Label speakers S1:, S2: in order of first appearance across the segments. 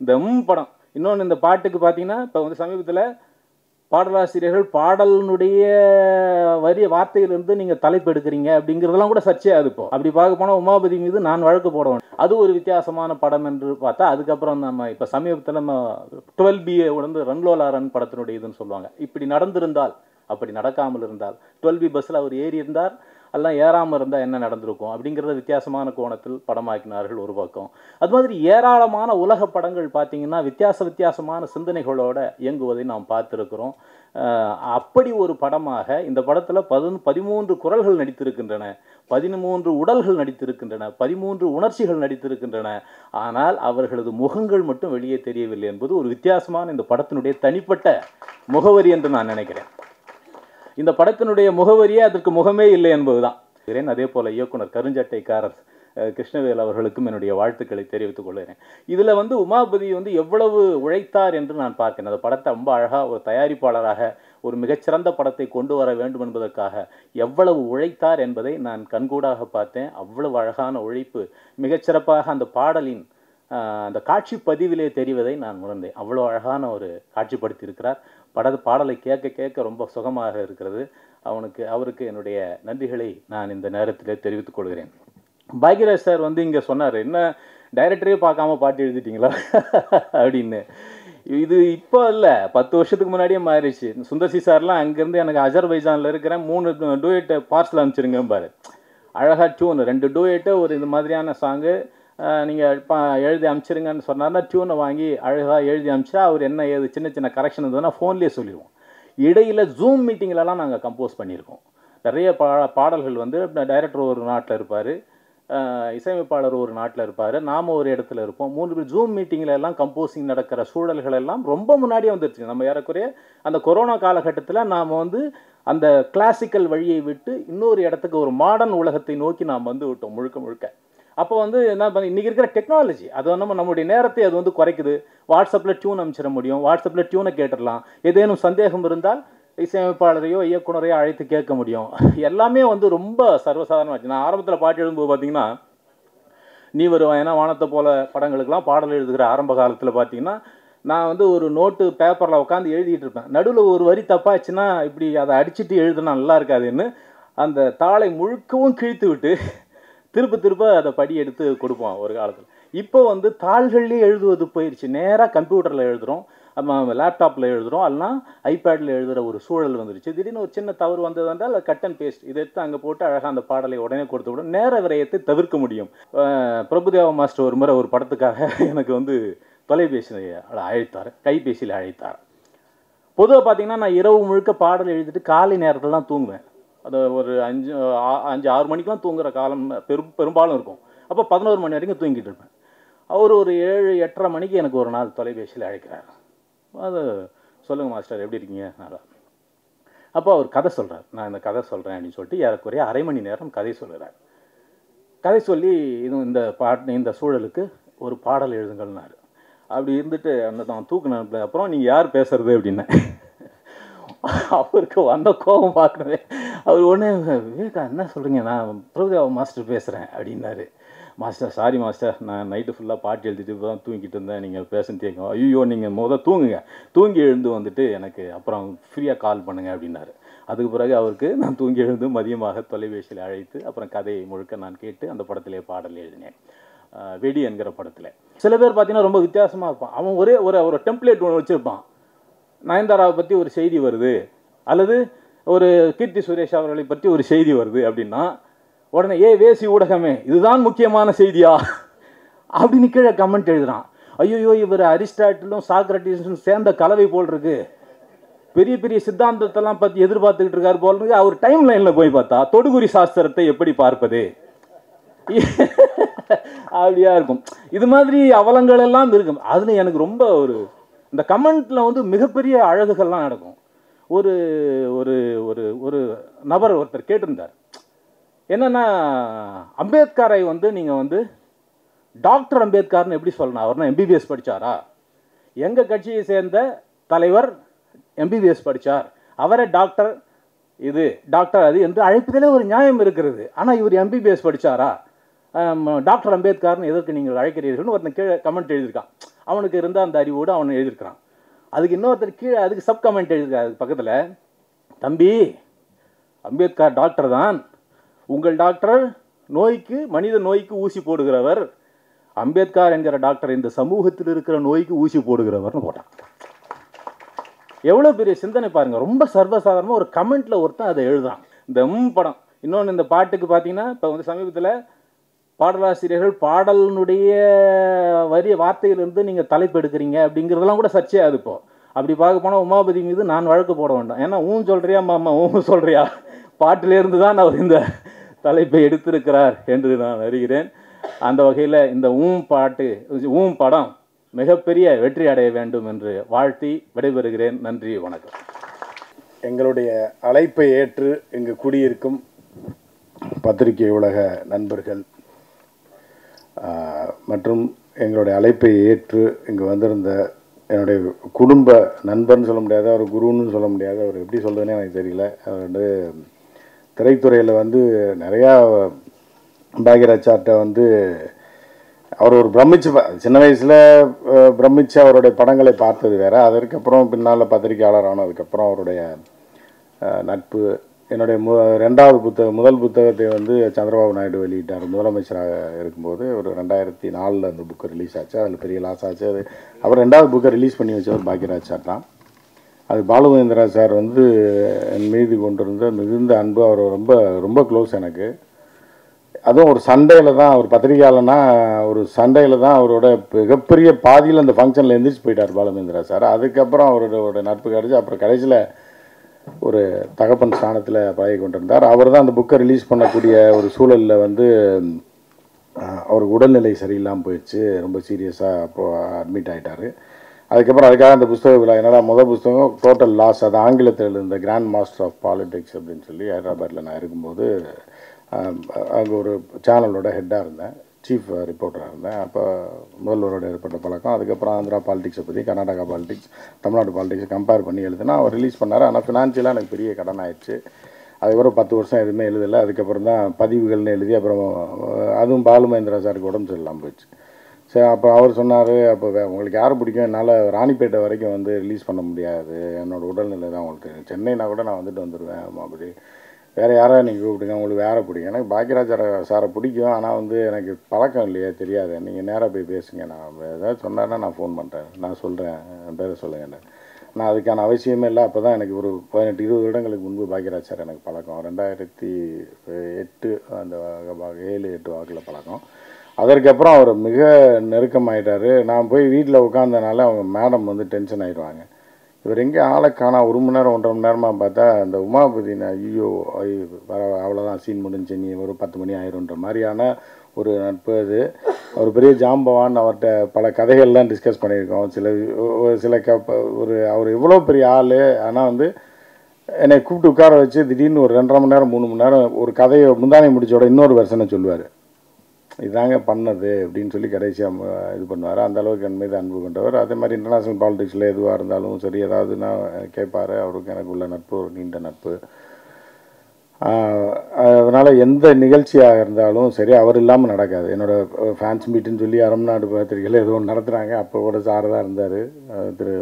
S1: இந்த படம். இன்னொன்று இந்த பாட்டுக்கு பார்த்தீங்கன்னா இப்போ வந்து சமீபத்தில் பாடலாசிரியர்கள் பாடலினுடைய வார்த்தையிலிருந்து நீங்கள் தலைப்பு எடுக்கிறீங்க அப்படிங்கிறதெல்லாம் கூட சர்ச்சையாது. இப்போ அப்படி பார்க்க போனால் உமாபதி மீது நான் வழக்கு போடுவேன். அது ஒரு வித்தியாசமான படம் என்று பார்த்தா அதுக்கப்புறம் நம்ம இப்போ சமீபத்தில் நம்ம 12B வந்து ரன்லோலா ரன் படத்தினுடைய இதுன்னு சொல்லுவாங்க. இப்படி நடந்திருந்தால், அப்படி நடக்காமல் இருந்தால், 12B பஸ்ஸில் அவர் ஏறி இருந்தார், எல்லாம் ஏறாமல் இருந்தால் என்ன நடந்திருக்கும் அப்படிங்கிறத வித்தியாசமான கோணத்தில் படமாக்கினார்கள் ஒரு பக்கம். அது மாதிரி ஏராளமான உலக படங்கள் பார்த்தீங்கன்னா வித்தியாசமான சிந்தனைகளோட இயங்குவதை நாம் பார்த்துருக்கிறோம். அப்படி ஒரு படமாக இந்த படத்தில் 13 குரல்கள் நடித்திருக்கின்றன, 13 உடல்கள் நடித்திருக்கின்றன, 13 உணர்ச்சிகள் நடித்திருக்கின்றன. ஆனால் அவர்களது முகங்கள் மட்டும் வெளியே தெரியவில்லை என்பது ஒரு வித்தியாசமான இந்த படத்தினுடைய தனிப்பட்ட முகவரி என்று நான் நினைக்கிறேன். இந்த படத்தினுடைய முகவரியே அதற்கு முகமே இல்லை என்பதுதான். அதே போல இயக்குனர் கருஞ்சட்டைக்காரர் கிருஷ்ணவேல் அவர்களுக்கும் என்னுடைய வாழ்த்துக்களை தெரிவித்துக் கொள்கிறேன். இதில் வந்து உமாபதி வந்து எவ்வளவு உழைத்தார் என்று நான் பார்க்கிறேன். அந்த படத்தை ரொம்ப அழகாக ஒரு தயாரிப்பாளராக ஒரு மிகச்சிறந்த படத்தை கொண்டு வர வேண்டும் என்பதற்காக எவ்வளவு உழைத்தார் என்பதை நான் கண்கூடாக பார்த்தேன். அவ்வளவு அழகான உழைப்பு மிகச்சிறப்பாக அந்த பாடலின் அந்த காட்சி பதிவிலே தெரிவதை நான் உணர்ந்தேன். அவ்வளோ அழகான ஒரு காட்சிப்படுத்தி இருக்கிறார். பாடலை கேட்க ரொம்ப சுகமாக இருக்கிறது. அவருக்கு என்னுடைய நன்றிகளை நான் இந்த நேரத்தில் தெரிவித்துக் கொள்கிறேன். பாக்யராஜ் சார் வந்து இங்கே சொன்னார், என்ன டைரக்டரே பார்க்காம பாட்டு எழுதிட்டீங்களா அப்படின்னு. இது இப்போ இல்லை, 10 வருஷத்துக்கு முன்னாடியே மாறிடுச்சு. சுந்தர்சி சார்லாம் அங்கேருந்து எனக்கு அஜர்பைஜானில் இருக்கிறேன் 3 டூயட்டை பார்சல் அனுப்பிச்சிருங்க பாரு. அழகாக டியூன் 2 டூயட்டு ஒரு இந்த மாதிரியான சாங்கு நீங்கள் எழுதி அனுப்பிச்சிருங்கன்னு சொன்னார்னா டியூனை வாங்கி அழகாக எழுதி அனுப்பிச்சா அவர் என்ன ஏது சின்ன கரெக்ஷன் இருந்ததுன்னா ஃபோன்லேயே சொல்லிடுவோம். இடையில் ஜூம் மீட்டிங்லலாம் நாங்கள் கம்போஸ் பண்ணியிருக்கோம். நிறைய பாடல்கள் வந்து டைரக்டர் ஒரு நாட்டில் இருப்பார், இசையமைப்பாளர் ஒரு நாட்டில் இருப்பார், நாம் ஒரு இடத்துல இருப்போம். 3 பேர் ஜூம் மீட்டிங்கில் எல்லாம் கம்போசிங் நடக்கிற சூழல்கள் எல்லாம் ரொம்ப முன்னாடியே வந்துருச்சு. நம்ம ஏறக்குறைய அந்த கொரோனா காலகட்டத்தில் நாம் வந்து அந்த கிளாசிக்கல் வழியை விட்டு இன்னொரு இடத்துக்கு ஒரு மாடர்ன் உலகத்தை நோக்கி நாம் வந்து விட்டோம் முழுக்க. அப்போ வந்து என்ன இன்றைக்கி இருக்கிற டெக்னாலஜி அது நம்மளுடைய நேரத்தை அது வந்து குறைக்குது. வாட்ஸ்அப்பில் டியூன் அனுப்பிச்சிட முடியும், வாட்ஸ்அப்பில் டியூனை கேட்டுடலாம். ஏதேனும் சந்தேகம் இருந்தால் இசையமைப்பாளரையோ இயக்குனரையோ அழைத்து கேட்க முடியும். எல்லாமே வந்து ரொம்ப சர்வசாதாரணமாச்சு. நான் ஆரம்பத்தில் பாட்டு எழுதும்போது பார்த்தீங்கன்னா நீ வருவாயனா வானத்தை போல படங்களுக்கெல்லாம் பாடல் எழுதுகிற ஆரம்ப காலத்தில் பார்த்தீங்கன்னா நான் வந்து ஒரு நோட்டு பேப்பரில் உட்காந்து எழுதிட்டு இருப்பேன். நடுவில் ஒரு வரி தப்பாச்சுன்னா இப்படி அதை அடிச்சுட்டு எழுதுனா நல்லா இருக்காதுன்னு அந்த தாளை முழுக்கவும் கிழித்து விட்டு திரும்ப அதை படி எடுத்து கொடுப்போம் ஒரு காலத்தில். இப்போ வந்து தாள்கள்லேயே எழுதுவது போயிடுச்சு. நேராக கம்ப்யூட்டரில் எழுதுகிறோம், நம்ம லேப்டாப்பில் எழுதுகிறோம், அல்லனா ஐபேடில் எழுதுகிற ஒரு சூழல் வந்துருச்சு. திடீர்னு ஒரு சின்ன தவறு வந்தது என்றால் கட் அண்ட் பேஸ்ட் இதை எடுத்து அங்கே போட்டு அழகாக அந்த பாடலை உடனே கொடுத்து விடும். நேர விரயத்தை தவிர்க்க முடியும். பிரபுதேவா மாஸ்டர் ஒரு முறை ஒரு படத்துக்காக எனக்கு வந்து தொலைபேசியில் அழைத்தார், கைபேசியில் அழைத்தார். பொதுவாக பார்த்தீங்கன்னா நான் இரவு முழுக்க பாடல் எழுதிட்டு காலை நேரத்தில் தான் தூங்குவேன். அது ஒரு 5-6 மணிக்கெலாம் தூங்குகிற காலம் பெரும்பாலும் இருக்கும். அப்போ 11 மணி வரைக்கும் தூங்கிட்டு இருப்பேன். அவர் ஒரு 7-8:30 மணிக்கு எனக்கு ஒரு நாள் தொலைபேசியில் அழைக்கிறார். அது சொல்லுங்கள் மாஸ்டர் எப்படி இருக்கீங்க நல்லா. அப்போ அவர் கதை சொல்கிறார். நான் இந்த கதை சொல்கிறேன் அப்படின்னு சொல்லிட்டு ஏறக்குறைய அரை மணி நேரம் கதை சொல்கிறார். கதை சொல்லி இந்த சூழலுக்கு ஒரு பாடல் எழுதுங்கள்னாரு. அப்படி இருந்துட்டு அந்த தான் தூக்குன அப்புறம் நீங்கள் யார் பேசுறது அப்படின்னு அவருக்கு வந்த கோபம் பார்க்கவே அவர் ஒன்று விவேகா என்ன சொல்கிறீங்க, நான் பிரபுதேவா மாஸ்டர் பேசுகிறேன் அப்படின்னாரு. மாஸ்டர் சாரி மாஸ்டர், நான் நைட்டு ஃபுல்லாக பாட்டு எழுதிட்டு இப்போ தான் தூங்கிட்டு இருந்தேன், நீங்கள் பேசுன்னு கேட்கும். ஐயோ நீங்கள் தூங்குங்க, தூங்கி எழுந்து வந்துட்டு எனக்கு அப்புறம் ஃப்ரீயாக கால் பண்ணுங்கள் அப்படின்னாரு. அதுக்கு பிறகு அவருக்கு நான் தூங்கி எழுந்து மதியமாக தொலைபேசியில் அழைத்து அப்புறம் கதையை முழுக்க நான் கேட்டு அந்த படத்திலே பாடல் எழுதினேன். வெடி என்கிற படத்தில் சில பேர் பார்த்தீங்கன்னா ரொம்ப வித்தியாசமாக இருப்பான். அவன் ஒரு டெம்ப்ளேட் ஒன்று வச்சுருப்பான். நயன்தாராவை பற்றி ஒரு செய்தி வருது அல்லது ஒரு கீர்த்தி சுரேஷ் அவர்களை பற்றி ஒரு செய்தி வருது அப்படின்னா உடனே வேசி ஊடகமே இதுதான் முக்கியமான செய்தியா அப்படின்னு கீழே கமெண்ட் எழுதுறான். ஐயோ இவர் அரிஸ்டாட்டிலும் சாக்ரட்டிஸும் சேர்ந்த கலவை போல் இருக்கு, பெரிய சித்தாந்தத்தெல்லாம் பற்றி எதிர்பார்த்துக்கிட்டு இருக்காரு போல் இருக்கு. அவர் டைம் லைனில் போய் பார்த்தா தொடுகுறி சாஸ்திரத்தை எப்படி பார்ப்பது அப்படியா இருக்கும். இது மாதிரி அவலங்கள் எல்லாம் இருக்கும். அதில் எனக்கு ரொம்ப இந்த கமெண்ட்டில் வந்து மிகப்பெரிய அழகுகள்லாம் நடக்கும். ஒரு ஒரு ஒரு ஒரு நபர் ஒருத்தர் கேட்டிருந்தார், என்னென்னா அம்பேத்கரை வந்து நீங்கள் வந்து டாக்டர் அம்பேத்கர்னு எப்படி சொல்லணும், அவர்னா எம்பிபிஎஸ் படித்தாரா, எங்கள் கட்சியை சேர்ந்த தலைவர் எம்பிபிஎஸ் படித்தார், அவரை டாக்டர் இது டாக்டர் அது என்று அழைப்பதிலே ஒரு நியாயம் இருக்கிறது. ஆனால் இவர் எம்பிபிஎஸ் படித்தாரா, டாக்டர் அம்பேத்கர்னு எதற்கு நீங்கள் அழைக்கிறீர்கள்னு ஒருத்தன் கீழே கமெண்ட் எழுதியிருக்கான். அவனுக்கு இருந்த அந்த அறிவோடு அவன் எழுதியிருக்கிறான். அதுக்கு இன்னொருத்தர் கீழே அதுக்கு சப் கமெண்ட் எழுதியிருக்காரு. அதுக்கு பக்கத்தில், தம்பி அம்பேத்கர் டாக்டர் தான், உங்கள் டாக்டர் மனித நோய்க்கு ஊசி போடுகிறவர், அம்பேத்கர் என்கிற டாக்டர் இந்த சமூகத்தில் இருக்கிற நோய்க்கு ஊசி போடுகிறவர்னு போட்டான். எவ்வளோ பெரிய சிந்தனை பாருங்கள். ரொம்ப சர்வசாதாரணமாக ஒரு கமெண்ட்டில் ஒருத்தன் அதை எழுதுறான். இந்த படம். இன்னொன்று, இந்த பாட்டுக்கு பார்த்தீங்கன்னா இப்போ சமீபத்தில் பாடலாசிரியர்கள் பாடலினுடைய வார்த்தையிலிருந்து நீங்கள் தலைப்பு எடுக்கிறீங்க அப்படிங்கிறதெல்லாம் கூட சர்ச்சையாது. இப்போது அப்படி பார்க்க போனால் உமாபதி மீது நான் வழக்கு போட வேண்டாம். ஏன்னா சொல்கிறியா மாமா சொல்கிறியா, பாட்டிலேருந்து தான் அவர் இந்த தலைப்பை எடுத்திருக்கிறார் என்று நான் அறிகிறேன். அந்த வகையில் இந்த பாட்டு படம் மிகப்பெரிய வெற்றி அடைய வேண்டும் என்று வாழ்த்தி விடைபெறுகிறேன். நன்றி, வணக்கம்.
S2: எங்களுடைய அழைப்பை ஏற்று இங்கு கூடியிருக்கும் பத்திரிகை உலக நண்பர்கள் மற்றும் எங்களுடைய அழைப்பை ஏற்று இங்கு வந்திருந்த என்னுடைய குடும்ப நண்பர்னு சொல்ல முடியாத, ஒரு குருன்னு சொல்ல முடியாத, அவர் எப்படி சொல்கிறதுனே எனக்கு தெரியல. அவர் திரைத்துறையில் நிறையா பாக்யராஜ் சார்ட்ட அவர் ஒரு சின்ன வயசில் பிரமிச்சு அவருடைய படங்களை பார்த்தது வேறு. அதற்கப்புறம் பின்னால் பத்திரிகையாளர் ஆனதுக்கப்புறம் அவருடைய நட்பு. என்னுடைய முதல் புத்தகத்தை சந்திரபாபு நாயுடு வெளியிட்டார் முதலமைச்சராக இருக்கும்போது. ஒரு 2004 அந்த புக்கு ரிலீஸ் ஆச்சு. அதில் பெரிய லாஸ் ஆச்சு. அது அப்புறம் 2வது புக்கை ரிலீஸ் பண்ணி வச்சவர் பாக்யராஜ் சார் தான். அது பாலுமகேந்திரா சார் என் மீது கொண்டிருந்த மிகுந்த அன்பு. அவர் ரொம்ப ரொம்ப க்ளோஸ் எனக்கு. அதுவும் ஒரு சண்டையில் தான், அவர் பத்திரிகையாளனா ஒரு சண்டையில் தான் அவரோட மிகப்பெரிய பாதியில் அந்த ஃபங்க்ஷனில் எந்திரிச்சு போயிட்டார் பாலுமகேந்திரா சார். அதுக்கப்புறம் அவரோட நட்பு கிடச்சி அப்புறம் கடைசியில் ஒரு தகப்பன் ஸ்தானத்தில் பழகி கொண்டிருந்தார். அவர் தான் அந்த புக்கை ரிலீஸ் பண்ணக்கூடிய ஒரு சூழலில் அவருக்கு உடல்நிலை சரியில்லாமல் போயிடுச்சு. ரொம்ப சீரியஸாக அப்போது அட்மிட் ஆகிட்டார். அதுக்காக அந்த புஸ்தக விழா, என்னடா முதல் புஸ்தகம் டோட்டல் லாஸ், அது ஆங்கிலத்தில் இருந்த கிராண்ட் மாஸ்டர் ஆஃப் பாலிடிக்ஸ் அப்படின்னு சொல்லி ஹைதராபாத்தில் நான் இருக்கும்போது அங்கே ஒரு சேனலோட ஹெட்டாக இருந்தேன், சீஃப் ரிப்போர்ட்டராக இருந்தேன். அப்போ முதல்வரோட ஏற்பட்ட பழக்கம். அதுக்கப்புறம் ஆந்திரா பாலிடிக்ஸை பற்றி, கர்நாடகா பாலிடிக்ஸ், தமிழ்நாடு பாலிடிக்ஸை கம்பேர் பண்ணி எழுதுனா அவர் ரிலீஸ் பண்ணார். ஆனால் ஃபினான்ஷியலாக எனக்கு பெரிய கடன் ஆயிடுச்சு. அதுக்கப்புறம் 10 வருஷம் எதுவுமே எழுதலை. அதுக்கப்புறம் தான் பதிவுகள்னு எழுதி அப்புறம் அதுவும் பாலுமகேந்திரா சாருக்கு உடம்பு சரியில்லாமல் போயிடுச்சு. சரி, அப்போ அவர் சொன்னார், அப்போ உங்களுக்கு யார் பிடிக்கும், என்னால் ராணிப்பேட்டை வரைக்கும் ரிலீஸ் பண்ண முடியாது, என்னோடய உடல்நிலை தான் உங்களுக்கு தெரியும், சென்னைனா கூட நான் வந்துடுவேன், அப்படி வேறு யாராவது நீங்கள் கூப்பிடுங்க, உங்களுக்கு வேறு பிடிக்கும். எனக்கு பாக்யராஜ் சாரை பிடிக்கும், ஆனால் எனக்கு பழக்கம் இல்லையே, தெரியாது, நீங்கள் நேராக போய் பேசுங்க, நான் ஏதாவது சொன்னார்னா நான் ஃபோன் பண்ணுறேன், நான் சொல்கிறேன், என் பேரை சொல்லுங்கள். நான் அதுக்கான அவசியமே இல்லை. அப்போ தான் எனக்கு ஒரு 18-20 வருடங்களுக்கு முன்பு பாக்யராஜ் சார் எனக்கு பழக்கம். 2008 அந்த 7-8 வாக்கில் பழக்கம். அதற்கப்புறம் அவர் மிக நெருக்கமாயிட்டார். நான் போய் வீட்டில் உட்காந்தனால அவங்க மேடம் டென்ஷன் ஆகிடுவாங்க. இவர் எங்கே ஆளை காணா, 1 மணி நேரம் 1.5 மணி நேரமாக பார்த்தா அந்த உமாபதி, ஐயோ அவ்வளோதான் சீன் முடிஞ்சு, நீ ஒரு 10 மணி ஆயிரும்ன்ற மாதிரியான ஒரு நட்பு. அது அவர் பெரிய ஜாம்பவான். அவர்கிட்ட பல கதைகள்லாம் டிஸ்கஸ் பண்ணியிருக்கோம். அவர் எவ்வளோ பெரிய ஆள். ஆனால் என்னை கூப்பிட்டு உட்கார வச்சு திடீர்னு ஒரு 2.5 மணி நேரம் 3 மணி நேரம் ஒரு கதையை முந்தானை முடிச்சோட இன்னொரு வெர்ஷனை சொல்லுவார். இதாங்க பண்ணது அப்படின்னு சொல்லி கடைசியாக இது பண்ணுவார். அந்தளவுக்கு என் மீது அன்பு கொண்டவர். அதே மாதிரி இன்டர்நேஷ்னல் பாலிடிக்ஸில் எதுவாக இருந்தாலும் சரி, ஏதாவதுன்னா கேட்பார். அவருக்கு எனக்கு உள்ள நட்பு ஒரு நீண்ட நட்பு. அதனால் எந்த நிகழ்ச்சியாக இருந்தாலும் சரி, அவர் இல்லாமல் நடக்காது. என்னோடய ஃபேன்ஸ் மீட்டுன்னு சொல்லி அரம்நாடு பத்திரிகையில் ஏதோ ஒன்று நடத்துகிறாங்க. அப்போ கூட சார் தான் இருந்தார், திரு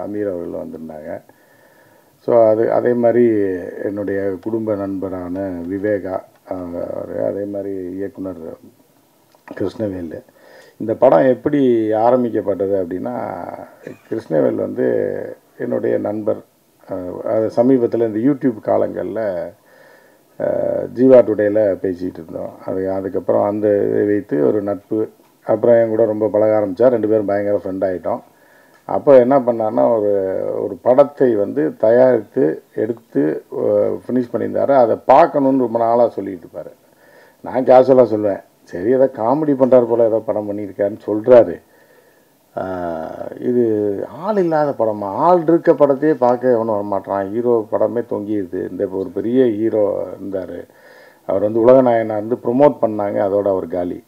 S2: அமீர் அவர்கள் வந்திருந்தாங்க. ஸோ அதே மாதிரி என்னுடைய குடும்ப நண்பரான விவேகா, அதே மாதிரி இயக்குனர் கிருஷ்ணவேல். இந்த படம் எப்படி ஆரம்பிக்கப்பட்டது அப்படின்னா, கிருஷ்ணவேல் என்னுடைய நண்பர். அது சமீபத்தில் இந்த யூடியூப் காலங்களில் ஜீவா டுடேயில் பேசிகிட்டு இருந்தோம். அதுக்கப்புறம் அந்த இதை வைத்து ஒரு நட்பு. அப்புறம் என் கூட ரொம்ப பழக ஆரம்பித்தார். 2 பேரும் பயங்கர ஃப்ரெண்ட் ஆகிட்டோம். அப்போ என்ன பண்ணார்னா, ஒரு படத்தை தயாரித்து எடுத்து ஃபினிஷ் பண்ணியிருந்தார். அதை பார்க்கணுன்னு ரொம்ப நாளாக சொல்லிகிட்டு இருப்பார். நான் கேஷுவலாக சொல்லுவேன், சரி ஏதோ காமெடி பண்ணுறாரு போல், ஏதோ படம் பண்ணியிருக்காருன்னு சொல்கிறாரு. இது ஆள் இல்லாத படமா, ஆள் இருக்க படத்தையே பார்க்க எவனும் வரமாட்டான், ஹீரோ படமே தொங்கிடுது. இந்த ஒரு பெரிய ஹீரோ இருந்தார், அவர் உலகநாயகனாக ப்ரொமோட் பண்ணாங்க, அதோட அவர் காலி.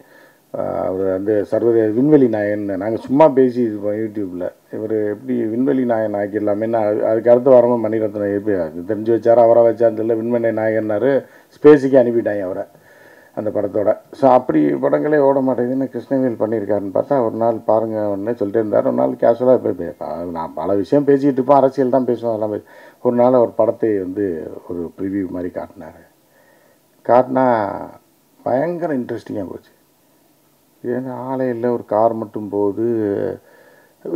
S2: அவர் சர்வதேச விண்வெளி நாயகன். நாங்கள் சும்மா பேசி இருப்போம் யூடியூப்பில், இவர் எப்படி விண்வெளி நாயகன் ஆக்கிடலாமேன்னு. அதுக்கு அடுத்து வரணும் மணிரத்னம் எப்படி தெரிஞ்சு வச்சார், அவரை வச்சான்னு தெரியல, விண்வெளி நாயகன்னாரு, ஸ்பேஸுக்கு அனுப்பிட்டாங்க அவரை. அந்த படத்தோட. ஸோ அப்படி படங்களே ஓட மாட்டேங்குதுன்னு கிருஷ்ணவேல் பண்ணியிருக்காருன்னு பார்த்தா ஒரு நாள் பாருங்கள் ஒன்று சொல்லிட்டே இருந்தார். ஒரு நாள் கேஷுவலாக நான் பல விஷயம் பேசிக்கிட்டு இருப்போம், அரசியல் தான் பேசுவோம் அதெல்லாம் ஒரு நாள் ஒரு படத்தை வந்து ஒரு ப்ரிவியூ மாதிரி காட்டினா பயங்கர இன்ட்ரெஸ்டிங்காக போச்சு. ஏன்னா ஆளே இல்லை, ஒரு கார் மட்டும் போகுது,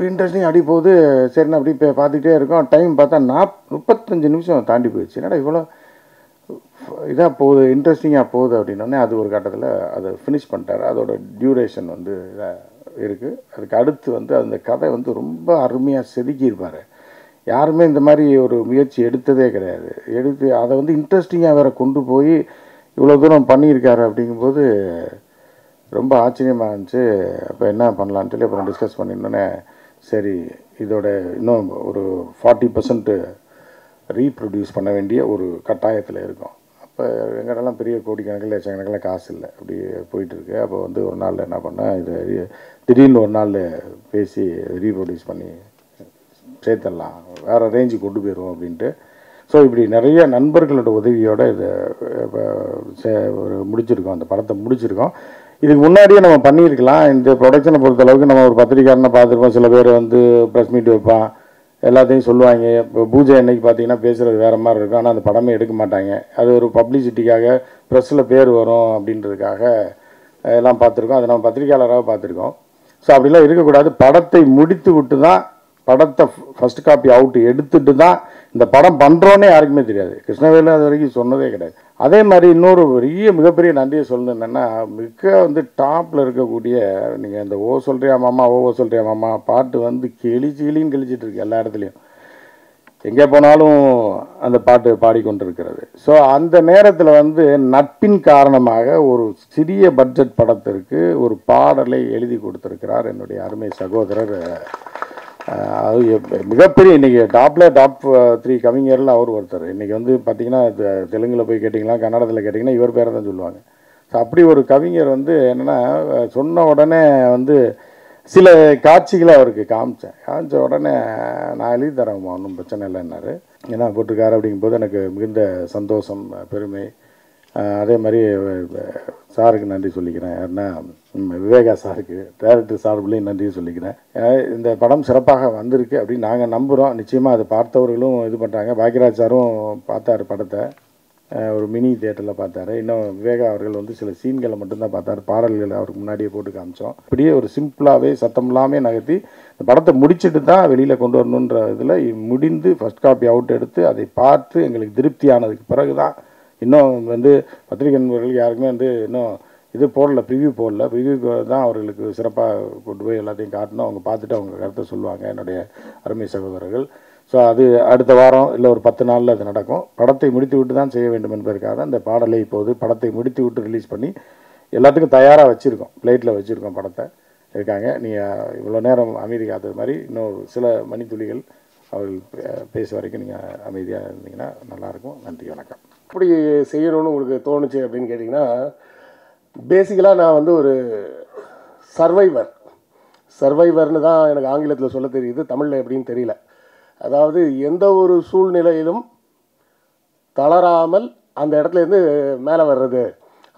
S2: இன்ட்ரெஸ்டிங் அடி போகுது. சரிண்ணா அப்படி இப்போ பார்த்துக்கிட்டே இருக்கோம். டைம் பார்த்தா 35 நிமிஷம் தாண்டி போயிடுச்சு. என்னடா இவ்வளோ இதாக போகுது, இன்ட்ரெஸ்டிங்காக போகுது அப்படின்னோடனே அது ஒரு கட்டத்தில் அதை ஃபினிஷ் பண்ணிட்டார். அதோட டியூரேஷன் வந்து இதாக இருக்குது. அதுக்கு அடுத்து வந்து அந்த கதை வந்து ரொம்ப அருமையாக செதுக்கியிருப்பார். யாருமே இந்த மாதிரி ஒரு முயற்சி எடுத்ததே கிடையாது. எடுத்து அதை வந்து இன்ட்ரெஸ்டிங்காக வேறு கொண்டு போய் இவ்வளோ தூரம் பண்ணியிருக்காரு. அப்படிங்கும்போது ரொம்ப ஆச்சரியமாக இருந்துச்சு. அப்போ என்ன பண்ணலான்னு சொல்லி அப்புறம் டிஸ்கஸ் பண்ணியிருந்தோன்னே, சரி இதோட இன்னும் ஒரு 40% ரீப்ரொடியூஸ் பண்ண வேண்டிய ஒரு கட்டாயத்தில் இருக்கும். அப்போ எங்கள்டெல்லாம் பெரிய கோடிக்கணக்கில் லட்சக்கணக்கில் காசு இல்லை, அப்படி போயிட்டுருக்கு. அப்போ வந்து ஒரு நாள் என்ன பண்ணேன், இது திடீர்னு ஒரு நாள் பேசி ரீப்ரொடியூஸ் பண்ணி சேர்த்துடலாம், வேறு ரேஞ்சு கொண்டு போயிடுவோம் அப்படின்ட்டு. ஸோ இப்படி நிறைய நண்பர்களோட உதவியோடு இதை முடிச்சிருக்கோம், அந்த படத்தை முடிச்சிருக்கோம். இதுக்கு முன்னாடியே நம்ம பண்ணியிருக்கலாம். இந்த ப்ரொடக்ஷனை பொறுத்தளவுக்கு நம்ம ஒரு பத்திரிக்காரனை பார்த்துருப்போம், சில பேர் வந்து ப்ரெஸ் மீட் வைப்பான், எல்லாத்தையும் சொல்லுவாங்க. இப்போ பூஜை அன்னைக்கு பார்த்தீங்கன்னா பேசுகிறது வேறு மாதிரி இருக்கும், ஆனால் அந்த படமே எடுக்க மாட்டாங்க. அது ஒரு பப்ளிசிட்டிக்காக, ப்ரெஸ்ஸில் பேர் வரும் அப்படின்றதுக்காக எல்லாம் பார்த்துருக்கோம். அதை நம்ம பத்திரிக்கையாளராக பார்த்துருக்கோம். ஸோ அப்படிலாம் இருக்கக்கூடாது. படத்தை முடித்து விட்டு தான், படத்தை ஃபஸ்ட் காப்பி அவுட்டு எடுத்துட்டு தான் இந்த படம் பண்ணுறோன்னே யாருக்குமே தெரியாது. கிருஷ்ணவேலு அது வரைக்கும் சொன்னதே கிடையாது. அதே மாதிரி இன்னொரு மிகப்பெரிய நன்றியை சொல்லணும் என்னென்னா, மிக வந்து டாப்பில் இருக்கக்கூடிய நீங்கள் இந்த ஓ சொல்கிறியா மாமா, ஓ சொல்கிறியா மாமா பாட்டு வந்து கிழின்னு கிழிச்சிட்டு இருக்கு எல்லா இடத்துலையும். எங்கே போனாலும் அந்த பாட்டு பாடிக்கொண்டு இருக்கிறது. ஸோ அந்த நேரத்தில் வந்து நட்பின் காரணமாக ஒரு சிறிய பட்ஜெட் படத்திற்கு ஒரு பாடலை எழுதி கொடுத்துருக்கிறார் என்னுடைய அருமை சகோதரர். அது மிகப்பெரிய இன்றைக்கி டாப் 3 கவிஞரில் அவர் ஒருத்தர். இன்றைக்கி வந்து பார்த்திங்கன்னா தெலுங்கில் போய் கேட்டிங்களா, கன்னடத்தில் கேட்டிங்கன்னா இவர் பேரை தான் சொல்லுவாங்க. ஸோ அப்படி ஒரு கவிஞர் வந்து என்னென்னா, சொன்ன உடனே வந்து சில காட்சிகளை அவருக்கு காமிச்ச உடனே நான் எழுதி தரேன், ஒன்றும் பிரச்சனை இல்லைன்னாரு. ஏன்னா போட்டிருக்காரு அப்படிங்கும்போது எனக்கு மிகுந்த சந்தோஷம், பெருமை. அதே மாதிரி சாருக்கு நன்றி சொல்லிக்கிறேன். யாருன்னா விவேகா சாருக்கு, டைரக்டர் சார்பிலையும் நன்றி சொல்லிக்கிறேன். இந்த படம் சிறப்பாக வந்திருக்கு அப்படின்னு நாங்கள் நம்புகிறோம். நிச்சயமாக அதை பார்த்தவர்களும் இது பண்ணுறாங்க. பாக்யராஜ் சாரும் பார்த்தார் படத்தை, ஒரு மினி தியேட்டரில் பார்த்தாரு. இன்னும் விவேகா அவர்கள் வந்து சில சீன்களை மட்டும்தான் பார்த்தார், பாடல்களை அவருக்கு முன்னாடியே போட்டு காமிச்சோம். இப்படியே ஒரு சிம்பிளாகவே சத்தம் இல்லாமல் நகர்த்தி இந்த படத்தை முடிச்சுட்டு தான் வெளியில் கொண்டு வரணுன்ற இதில் முடிந்து ஃபஸ்ட் காப்பி அவுட் எடுத்து அதை பார்த்து எங்களுக்கு திருப்தியானதுக்கு பிறகு தான், இன்னும் வந்து பத்திரிகை நண்பர்கள் யாருக்குமே வந்து இன்னும் இது போடல, ப்ரிவ்யூ போடல. ப்ரிவ்யூக்கு தான் அவர்களுக்கு சிறப்பாக கொண்டு போய் எல்லாத்தையும் காட்டணும். அவங்க பார்த்துட்டு அவங்க கருத்தை சொல்லுவாங்க, என்னுடைய அருமை சகோதரர்கள். ஸோ அது அடுத்த வாரம் இல்லை ஒரு 10 நாளில் அது நடக்கும். படத்தை முடித்து விட்டு தான் செய்ய வேண்டும் என்பதற்காக தான் இந்த பாடலை இப்போது படத்தை முடித்து விட்டு ரிலீஸ் பண்ணி எல்லாத்துக்கும் தயாராக வச்சுருக்கோம், ப்ளேட்டில் வச்சுருக்கோம். படத்தை இருக்காங்க. நீங்கள் இவ்வளோ நேரம் அமைதி காத்தது மாதிரி இன்னும் சில மணித்துளிகள் அவர்கள் பேச வரைக்கும் நீங்கள் அமைதியாக இருந்தீங்கன்னா நல்லாயிருக்கும். நன்றி, வணக்கம்.
S3: எப்படி செய்யணும்னு உங்களுக்கு தோணுச்சு அப்படின்னு கேட்டிங்கன்னா, பேசிக்கலாக நான் வந்து ஒரு சர்வைவர்னு தான் எனக்கு ஆங்கிலத்தில் சொல்ல தெரியுது, தமிழில் எப்படின்னு தெரியல. அதாவது எந்த ஒரு சூழ்நிலையிலும் தளராமல் அந்த இடத்துலேருந்து மேலே வர்றது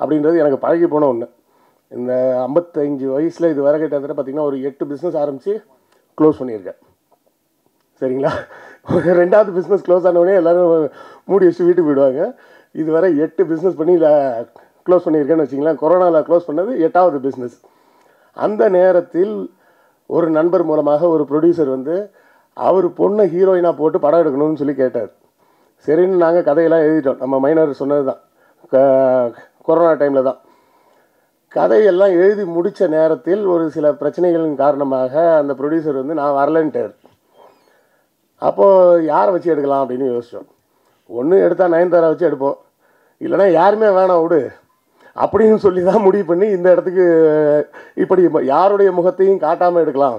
S3: அப்படின்றது எனக்கு பழகி போன ஒன்று. இந்த 55 வயசில் இது வரை கிட்டத்தட்ட பார்த்திங்கன்னா ஒரு 8 பிஸ்னஸ் ஆரம்பித்து க்ளோஸ் பண்ணியிருக்கேன். சரிங்களா? 2வது பிஸ்னஸ் க்ளோஸ் ஆனவுடனே எல்லோரும் மூடி வச்சு வீட்டுக்கு போயிடுவாங்க. இதுவரை 8 பிஸ்னஸ் பண்ணி க்ளோஸ் பண்ணியிருக்கேன்னு வச்சிங்களேன். கொரோனாவில் க்ளோஸ் பண்ணது 8வது பிஸ்னஸ். அந்த நேரத்தில் ஒரு நண்பர் மூலமாக ஒரு ப்ரொடியூசர் வந்து அவர் பொண்ணை ஹீரோயினாக போட்டு படம் எடுக்கணும்னு சொல்லி கேட்டார். சரின்னு நாங்கள் கதையெல்லாம் எழுதிட்டோம். நம்ம மைனர் சொன்னது தான், கொரோனா டைமில் தான். கதையெல்லாம் எழுதி முடித்த நேரத்தில் ஒரு சில பிரச்சனைகளின் காரணமாக அந்த ப்ரொடியூசர் வந்து நான் வரலன்ட்டார். அப்போது யாரை வச்சு எடுக்கலாம் அப்படின்னு யோசித்தோம். ஒன்று எடுத்தால் நயன்தாரா வச்சு எடுப்போம், இல்லைனா யாருமே வேணாம் விடு அப்படின்னு சொல்லி தான் முடிவு பண்ணி இந்த இடத்துக்கு இப்படி யாருடைய முகத்தையும் காட்டாமல் எடுக்கலாம்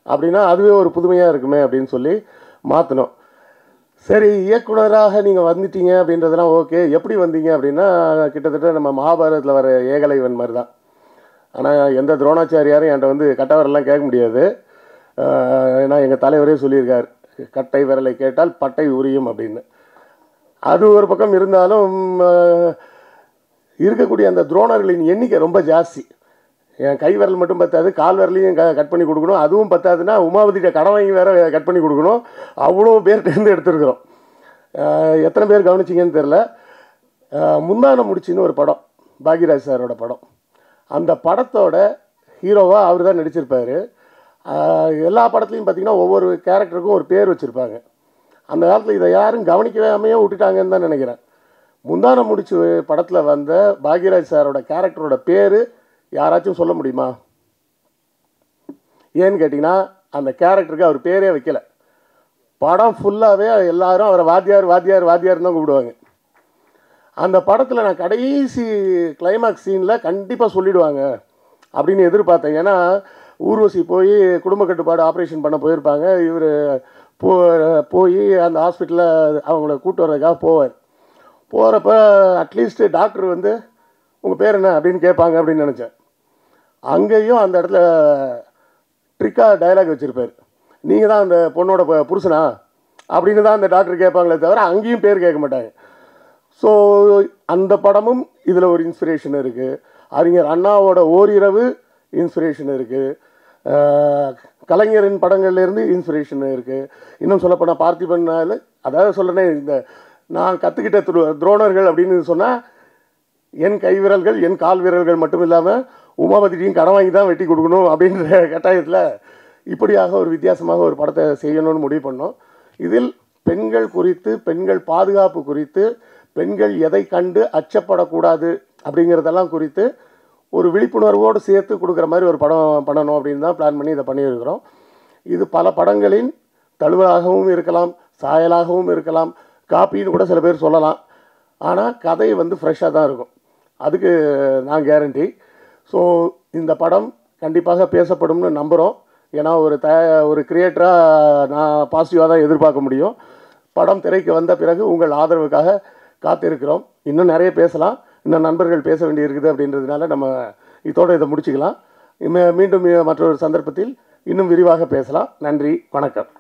S3: அப்படின்னா அதுவே ஒரு புதுமையாக இருக்குமே அப்படின்னு சொல்லி மாற்றினோம். சரி, இயக்குனராக நீங்கள் வந்துட்டீங்க அப்படின்றதெல்லாம் ஓகே. எப்படி வந்தீங்க அப்படின்னா, கிட்டத்தட்ட நம்ம மகாபாரதத்தில் வர ஏகலைவன் மாதிரி தான். ஆனால் எந்த துரோணாச்சாரியாரும் என்கிட்ட வந்து கட்ட விரலாம் கேட்க முடியாது. ஏன்னா எங்கள் தலைவரே சொல்லியிருக்கார், கட்டை விரலை கேட்டால் பட்டை உரியும் அப்படின்னு. அது ஒரு பக்கம் இருந்தாலும் இருக்கக்கூடிய அந்த துரோணர்களின் எண்ணிக்கை ரொம்ப ஜாஸ்தி. என் கை விரல் மட்டும் பத்தாது, கால் விரலையும் கட் பண்ணி கொடுக்கணும். அதுவும் பத்தாதுன்னா உமாவதிட்ட கடன் வாங்கி வேறு கட் பண்ணி கொடுக்கணும். அவ்வளோ பேர்கிட்டேருந்து எடுத்துருக்குறோம். எத்தனை பேர் கவனிச்சிங்கன்னு தெரில. முந்தான முடிச்சின்னு ஒரு படம், பாக்யராஜ் சாரோட படம். அந்த படத்தோட ஹீரோவாக அவர் தான் நடிச்சிருப்பார். எல்லா படத்துலையும் பார்த்திங்கன்னா ஒவ்வொரு கேரக்டருக்கும் ஒரு பேர் வச்சுருப்பாங்க. அந்த காலத்தில் இதை யாரும் கவனிக்காமையே விட்டுட்டாங்கன்னு தான் நினைக்கிறேன். முந்தான முடிச்சு படத்தில் வந்த பாக்யராஜ் சாரோட கேரக்டரோட பேர் யாராச்சும் சொல்ல முடியுமா? ஏன்னு கேட்டிங்கன்னா அந்த கேரக்டருக்கு அவர் பேரே வைக்கலை. படம் ஃபுல்லாகவே எல்லாரும் அவரை வாத்தியார் வாத்தியார் வாத்தியார்னு தான் கூப்பிடுவாங்க. அந்த படத்தில் நான் கடைசி கிளைமாக்ஸ் சீனில் கண்டிப்பாக சொல்லிவிடுவாங்க அப்படின்னு எதிர்பார்த்தேன். ஏன்னா ஊர்வசி போய் குடும்ப கட்டுப்பாடு ஆப்ரேஷன் பண்ண போயிருப்பாங்க. இவர் போய் அந்த ஹாஸ்பிட்டலில் அவங்கள கூப்பிட்டு வர்றதுக்காக போவார். போகிறப்ப அட்லீஸ்ட்டு டாக்டர் வந்து உங்கள் பேர் என்ன அப்படின்னு கேட்பாங்க அப்படின்னு நினச்சேன். அங்கேயும் அந்த இடத்துல ட்ரிக்காக டயலாக் வச்சுருப்பார். நீங்கள் தான் அந்த பொண்ணோட புருஷனா அப்படின்னு தான் அந்த டாக்டர் கேட்பாங்களே தவிர அங்கேயும் பேர் கேட்க மாட்டாங்க. ஸோ அந்த படமும் இதில் ஒரு இன்ஸ்பிரேஷன் இருக்குது. அறிஞர் அண்ணாவோட ஓரிரவு இன்ஸ்பிரேஷன் இருக்குது. கலைஞரின் படங்கள்லேருந்து இன்ஸ்பிரேஷன் இருக்குது. இன்னும் சொல்லப்போனால் பார்த்திபன், அதாவது சொல்கிறேனே, இந்த நான் கற்றுக்கிட்ட துரோணர்கள் அப்படின்னு சொன்னால் என் கை விரல்கள் என் கால் விரல்கள் மட்டும் இல்லாமல் உமாபதியும் கடன் வாங்கி தான் வெட்டி கொடுக்கணும் அப்படின்ற கட்டாயத்தில் இப்படியாக ஒரு வித்தியாசமாக ஒரு படத்தை செய்யணும்னு முடிவு பண்ணோம். இதில் பெண்கள் குறித்து, பெண்கள் பாதுகாப்பு குறித்து, பெண்கள் எதை கண்டு அச்சப்படக்கூடாது அப்படிங்கிறதெல்லாம் குறித்து ஒரு விழிப்புணர்வோடு சேர்த்து கொடுக்குற மாதிரி ஒரு படம் பண்ணணும் அப்படின்னு தான் பிளான் பண்ணி இதை பண்ணியிருக்கிறோம். இது பல படங்களின் தழுவலாகவும் இருக்கலாம், சாயலாகவும் இருக்கலாம், காப்பின்னு கூட சில பேர் சொல்லலாம். ஆனால் கதை வந்து ஃப்ரெஷ்ஷாக தான் இருக்கும். அதுக்கு நான் கேரண்டி. ஸோ இந்த படம் கண்டிப்பாக பேசப்படும்னு நம்புகிறோம். ஏன்னா ஒரு கிரியேட்டராக நான் பாசிட்டிவாக தான் எதிர்பார்க்க முடியும். படம் திரைக்கு வந்த பிறகு உங்கள் ஆதரவுக்காக காத்திருக்கிறோம். இன்னும் நிறைய பேசலாம், இன்னும் நண்பர்கள் பேச வேண்டி இருக்குது அப்படின்றதுனால நம்ம இதோடு இதை முடிச்சுக்கலாம். மீண்டும் மற்றொரு சந்தர்ப்பத்தில் இன்னும் விரிவாக பேசலாம். நன்றி, வணக்கம்.